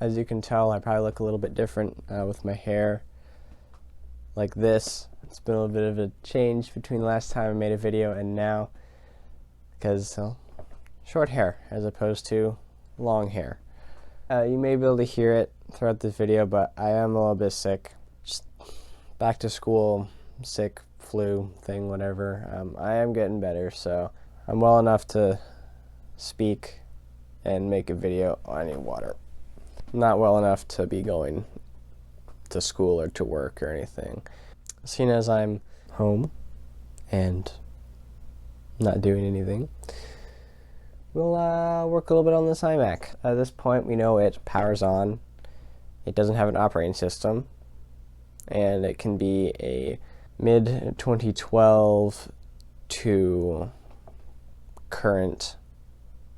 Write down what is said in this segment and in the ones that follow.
As you can tell, I probably look a little bit different with my hair like this. It's been a little bit of a change between the last time I made a video and now, because short hair as opposed to long hair. You may be able to hear it throughout this video, but I am a little bit sick. Just back to school, sick, flu thing, whatever. I am getting better, so I'm well enough to speak and make a video. I need water. Not well enough to be going to school or to work or anything. Seeing as I'm home and not doing anything, we'll work a little bit on this iMac. At this point, we know it powers on. It doesn't have an operating system, and it can be a mid-2012 to current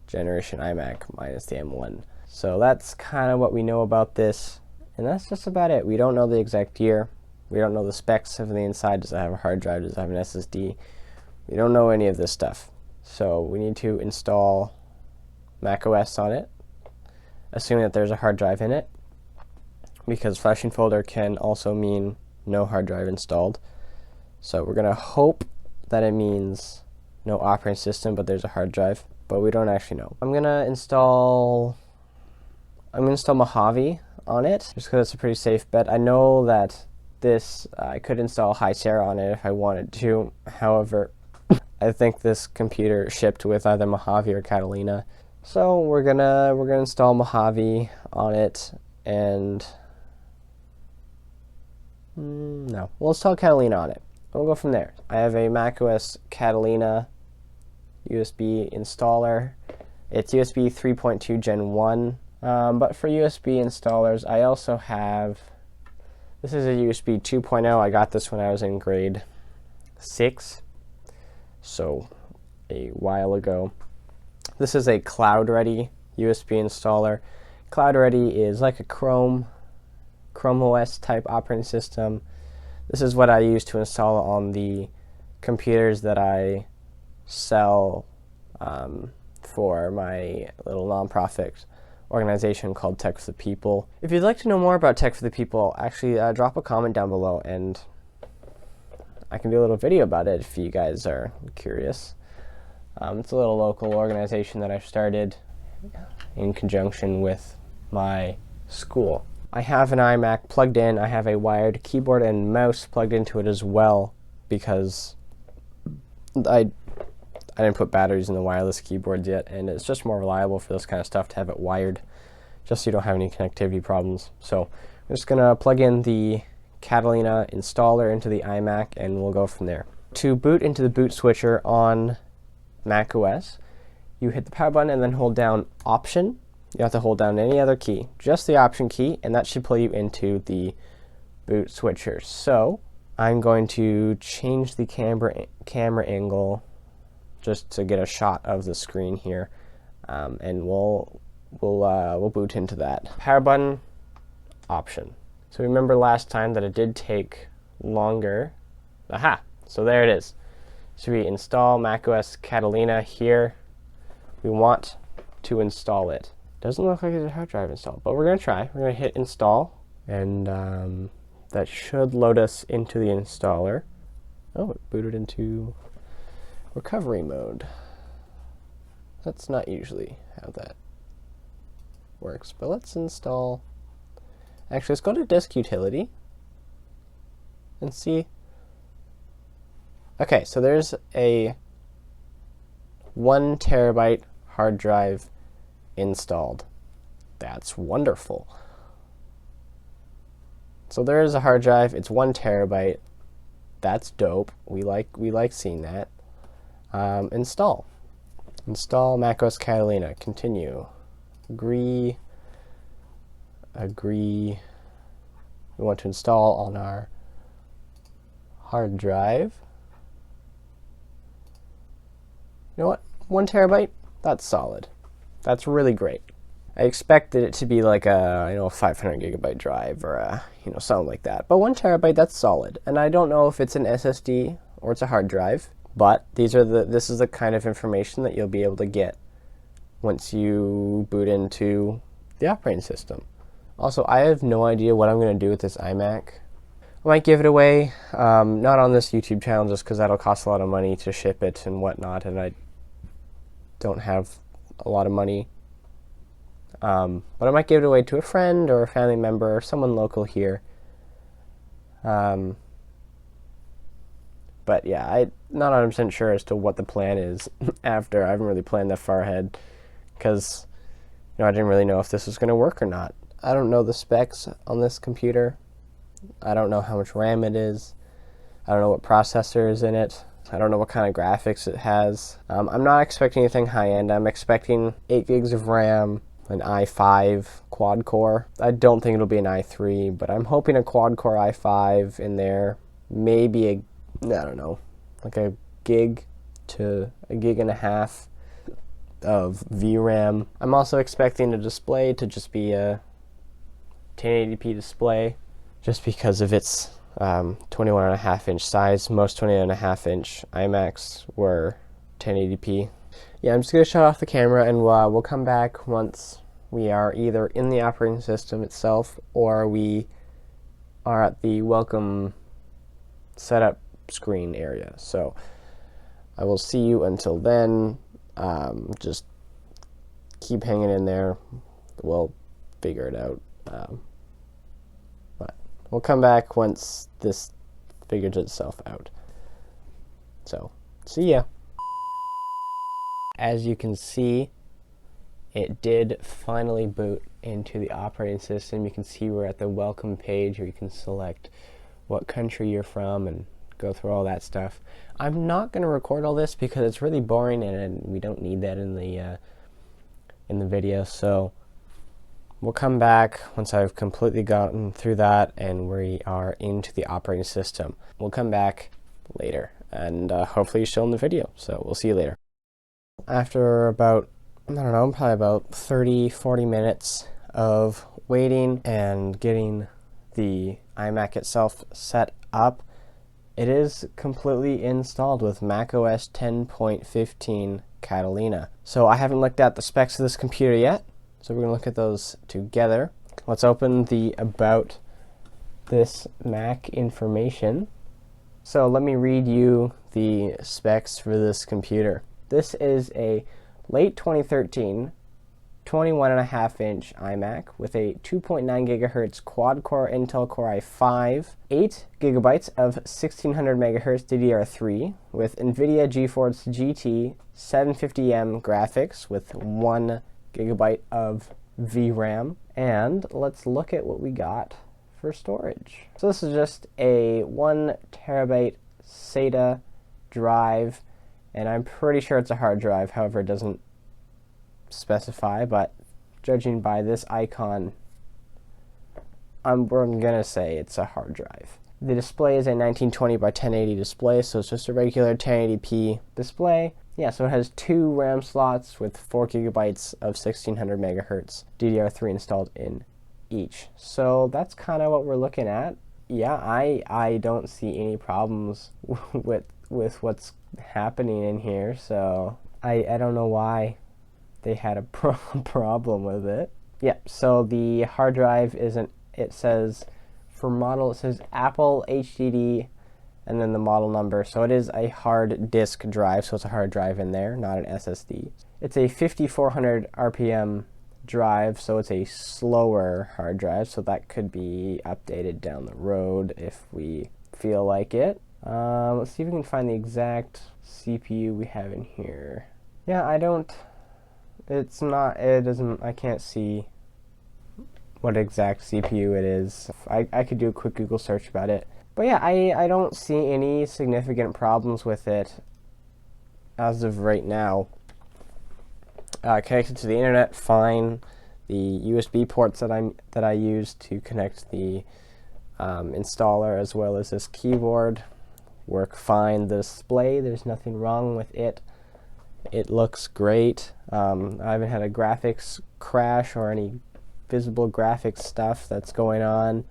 generation iMac minus the M1. So that's kind of what we know about this, and that's just about it. We don't know the exact year. We don't know the specs of the inside. Does it have a hard drive? Does it have an SSD? We don't know any of this stuff. So we need to install macOS on it, assuming that there's a hard drive in it, because flashing folder can also mean no hard drive installed. So we're going to hope that it means no operating system, but there's a hard drive, but we don't actually know. I'm going to install Mojave on it, just because it's a pretty safe bet. I know that this, I could install High Sierra on it if I wanted to. However, I think this computer shipped with either Mojave or Catalina. So we're gonna install Mojave on it, and no, we'll install Catalina on it. We'll go from there. I have a macOS Catalina USB installer. It's USB 3.2 Gen 1. But for USB installers, I also have, this is a USB 2.0. I got this when I was in grade 6, so a while ago. This is a cloud-ready USB installer. Cloud-ready is like a Chrome OS type operating system. This is what I use to install on the computers that I sell for my little nonprofit organization called Tech for the People. If you'd like to know more about Tech for the People, actually drop a comment down below and I can do a little video about it if you guys are curious. It's a little local organization that I've started in conjunction with my school. I have an iMac plugged in. I have a wired keyboard and mouse plugged into it as well, because I didn't put batteries in the wireless keyboards yet, and it's just more reliable for this kind of stuff to have it wired, just so you don't have any connectivity problems. So I'm just gonna plug in the Catalina installer into the iMac, and we'll go from there. To boot into the boot switcher on macOS, you hit the power button and then hold down Option. You don't have to hold down any other key, just the Option key, and that should pull you into the boot switcher. So I'm going to change the camera angle just to get a shot of the screen here, and we'll boot into that. Power button, Option. So remember last time that it did take longer. Aha! So there it is. So we install macOS Catalina here. We want to install it. Doesn't look like there's a hard drive installed, but we're gonna try. We're gonna hit install, and that should load us into the installer. Oh, it booted into recovery mode. That's not usually how that works, but let's install. Actually, let's go to disk utility and see. Okay, so there's a 1 terabyte hard drive installed. That's wonderful. So there is a hard drive. It's 1 terabyte. That's dope. We like seeing that. Install macOS Catalina. Continue. Agree. We want to install on our hard drive. You know what? 1 terabyte? That's solid. That's really great. I expected it to be like a 500 gigabyte drive or a something like that. But 1 terabyte, that's solid. And I don't know if it's an SSD or it's a hard drive, but this is the kind of information that you'll be able to get once you boot into the operating system. Also, I have no idea what I'm going to do with this iMac. I might give it away, not on this YouTube channel just because that'll cost a lot of money to ship it and whatnot, and I don't have a lot of money. But I might give it away to a friend or a family member or someone local here. But yeah, I'm not 100% sure as to what the plan is after. I haven't really planned that far ahead because I didn't really know if this was going to work or not. I don't know the specs on this computer. I don't know how much RAM it is. I don't know what processor is in it. I don't know what kind of graphics it has. I'm not expecting anything high-end. I'm expecting 8 gigs of RAM, an i5 quad-core. I don't think it'll be an i3, but I'm hoping a quad-core i5 in there. Maybe I don't know, like a gig to a gig and a half of VRAM. I'm also expecting the display to just be a 1080p display, just because of its 21.5-inch size. Most 21.5-inch iMacs were 1080p. Yeah, I'm just going to shut off the camera and we'll come back once we are either in the operating system itself or we are at the welcome setup screen area. So I will see you until then. Just keep hanging in there. We'll figure it out. But we'll come back once this figures itself out. So, see ya. As you can see, it did finally boot into the operating system. You can see we're at the welcome page where you can select what country you're from and go through all that stuff. I'm not going to record all this because it's really boring and we don't need that in the video. So we'll come back once I've completely gotten through that and we are into the operating system. We'll come back later and hopefully you're still in the video. So we'll see you later. After about, I don't know, probably about 30-40 minutes of waiting and getting the iMac itself set up, it is completely installed with macOS 10.15 Catalina. So I haven't looked at the specs of this computer yet, so we're going to look at those together. Let's open the About This Mac information. So let me read you the specs for this computer. This is a late 2013 21.5-inch iMac with a 2.9 gigahertz quad-core Intel Core i5, 8 gigabytes of 1600 megahertz DDR3 with NVIDIA GeForce GT 750M graphics with 1 gigabyte of VRAM. And let's look at what we got for storage. So this is just a 1 terabyte SATA drive, and I'm pretty sure it's a hard drive. However, it doesn't specify, but judging by this icon, we're gonna say it's a hard drive. The display is a 1920 by 1080 display, so it's just a regular 1080p display. Yeah, so it has 2 RAM slots with 4 gigabytes of 1600 megahertz DDR3 installed in each. So that's kind of what we're looking at. Yeah, I don't see any problems with what's happening in here, so I don't know why they had a problem with it. Yeah, so the hard drive isn't, it says for model, it says Apple HDD and then the model number. So it is a hard disk drive, so it's a hard drive in there, not an SSD. It's a 5400 RPM drive, so it's a slower hard drive, so that could be updated down the road if we feel like it. Let's see if we can find the exact CPU we have in here. Yeah, I can't see what exact CPU it is. I could do a quick Google search about it. But yeah, I don't see any significant problems with it as of right now. Connected to the internet, fine. The USB ports that I use to connect the installer as well as this keyboard work fine. The display, there's nothing wrong with it. It looks great. I haven't had a graphics crash or any visible graphics stuff that's going on.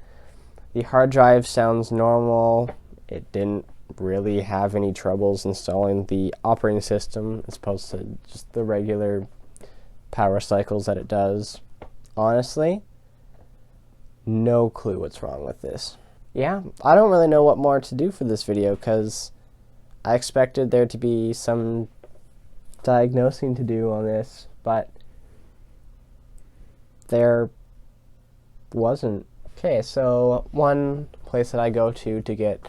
The hard drive sounds normal. It didn't really have any troubles installing the operating system as opposed to just the regular power cycles that it does. Honestly, no clue what's wrong with this. Yeah, I don't really know what more to do for this video because I expected there to be some diagnosing to do on this, but there wasn't. Okay, so one place that I go to get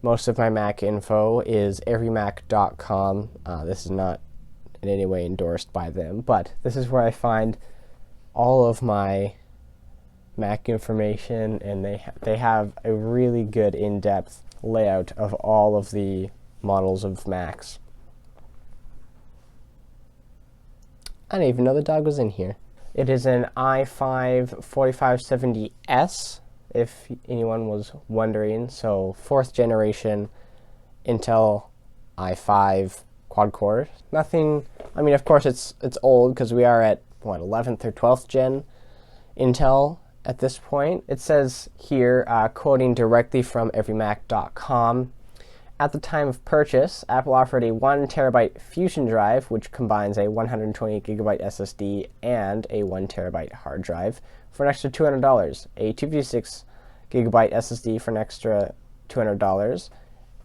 most of my Mac info is everymac.com. This is not in any way endorsed by them, but this is where I find all of my Mac information, and they have a really good in-depth layout of all of the models of Macs. I didn't even know the dog was in here. It is an i5 4570S, if anyone was wondering. So 4th generation Intel i5 quad core. Nothing, I mean, of course it's old because we are at what, 11th or 12th gen Intel at this point. It says here, quoting directly from everymac.com, at the time of purchase, Apple offered a 1 terabyte Fusion drive, which combines a 128 gigabyte SSD and a 1 terabyte hard drive for an extra $200, a 256 gigabyte SSD for an extra $200,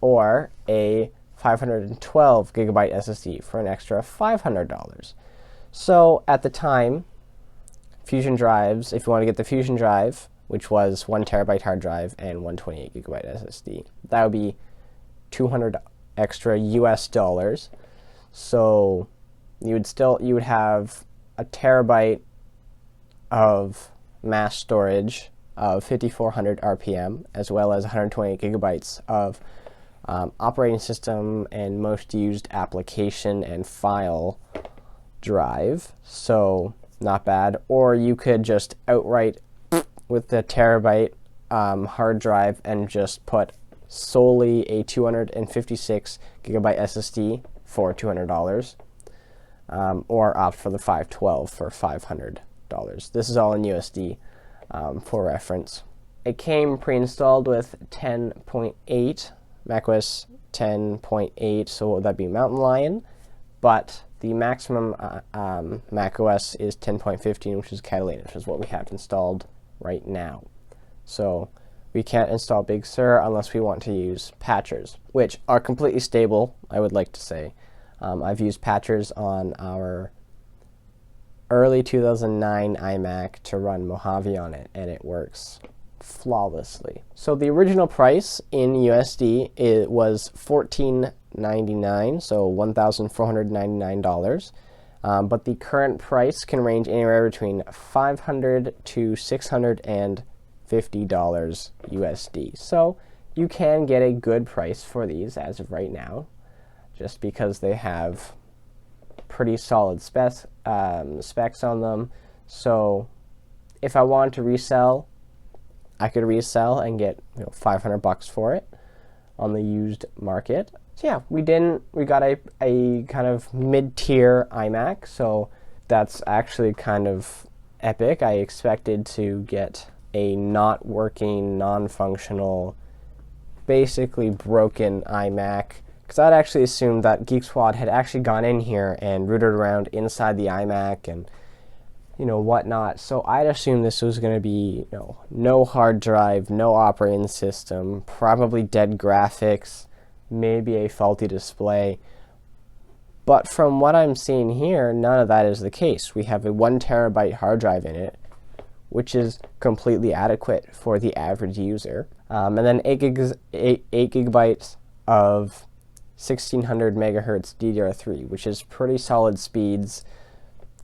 or a 512 gigabyte SSD for an extra $500. So at the time, Fusion drives, if you want to get the Fusion drive, which was 1 terabyte hard drive and 128 gigabyte SSD, that would be $200 extra US dollars. So you would have a terabyte of mass storage of 5400 RPM, as well as 128 gigabytes of operating system and most used application and file drive. So not bad. Or you could just outright with the terabyte hard drive and just put solely a 256 gigabyte SSD for $200, or opt for the 512 for $500. This is all in USD for reference. It came pre-installed with 10.8, macOS 10.8, so what would that be, Mountain Lion? But the maximum macOS is 10.15, which is Catalina, which is what we have installed right now. So we can't install Big Sur unless we want to use patchers, which are completely stable, I would like to say. I've used patchers on our early 2009 iMac to run Mojave on it, and it works flawlessly. So the original price in USD was $14.99, so $1,499. But the current price can range anywhere between $500 to $650 USD. So you can get a good price for these as of right now, just because they have pretty solid specs on them. So if I wanted to resell, I could resell and get $500 for it on the used market. So yeah, we got a kind of mid-tier iMac, so that's actually kind of epic. I expected to get a not working, non-functional, basically broken iMac, because I'd actually assumed that Geek Squad had actually gone in here and rooted around inside the iMac and whatnot. So I'd assume this was going to be no hard drive, no operating system, probably dead graphics, maybe a faulty display. But from what I'm seeing here, none of that is the case. We have a 1 terabyte hard drive in it, which is completely adequate for the average user. And then 8 gigabytes of 1600 megahertz DDR3, which is pretty solid speeds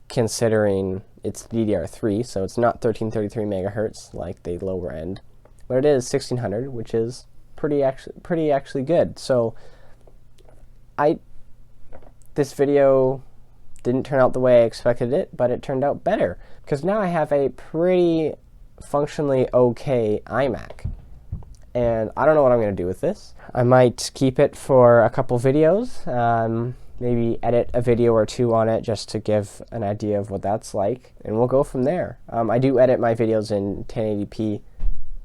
considering it's DDR3, so it's not 1333 megahertz like the lower end, but it is 1600, which is pretty actually good. So this video didn't turn out the way I expected it, but it turned out better, because now I have a pretty functionally okay iMac. And I don't know what I'm going to do with this. I might keep it for a couple videos, maybe edit a video or two on it just to give an idea of what that's like, and we'll go from there. I do edit my videos in 1080p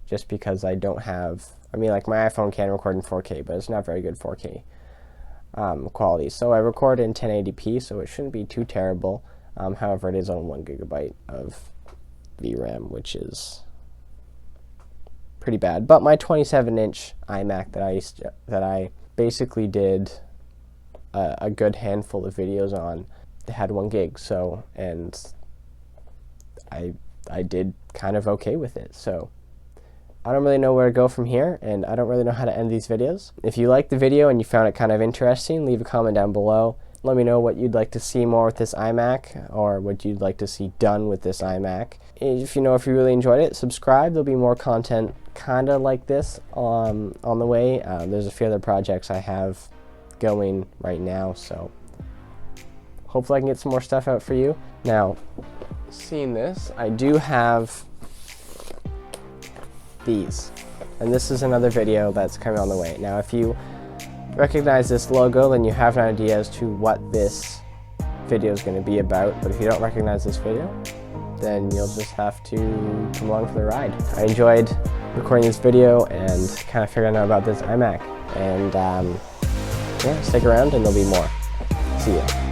just because I don't have, like my iPhone can record in 4K, but it's not very good 4K quality. So I record in 1080p, so it shouldn't be too terrible. However, it is on 1 gigabyte of VRAM, which is pretty bad. But my 27-inch iMac that I basically did a good handful of videos on, it had 1 gig. So, and I did kind of okay with it. So I don't really know where to go from here, and I don't really know how to end these videos. If you liked the video and you found it kind of interesting, leave a comment down below. Let me know what you'd like to see more with this iMac, or what you'd like to see done with this iMac. If you really enjoyed it, subscribe. There'll be more content kind of like this on the way. There's a few other projects I have going right now, so hopefully I can get some more stuff out for you. Now, seeing this, I do have these, and this is another video that's coming on the way. Now, if you recognize this logo, then you have an idea as to what this video is going to be about. But if you don't recognize this video, then you'll just have to come along for the ride. I enjoyed recording this video and kind of figuring out about this iMac, and yeah, stick around and there'll be more. See ya.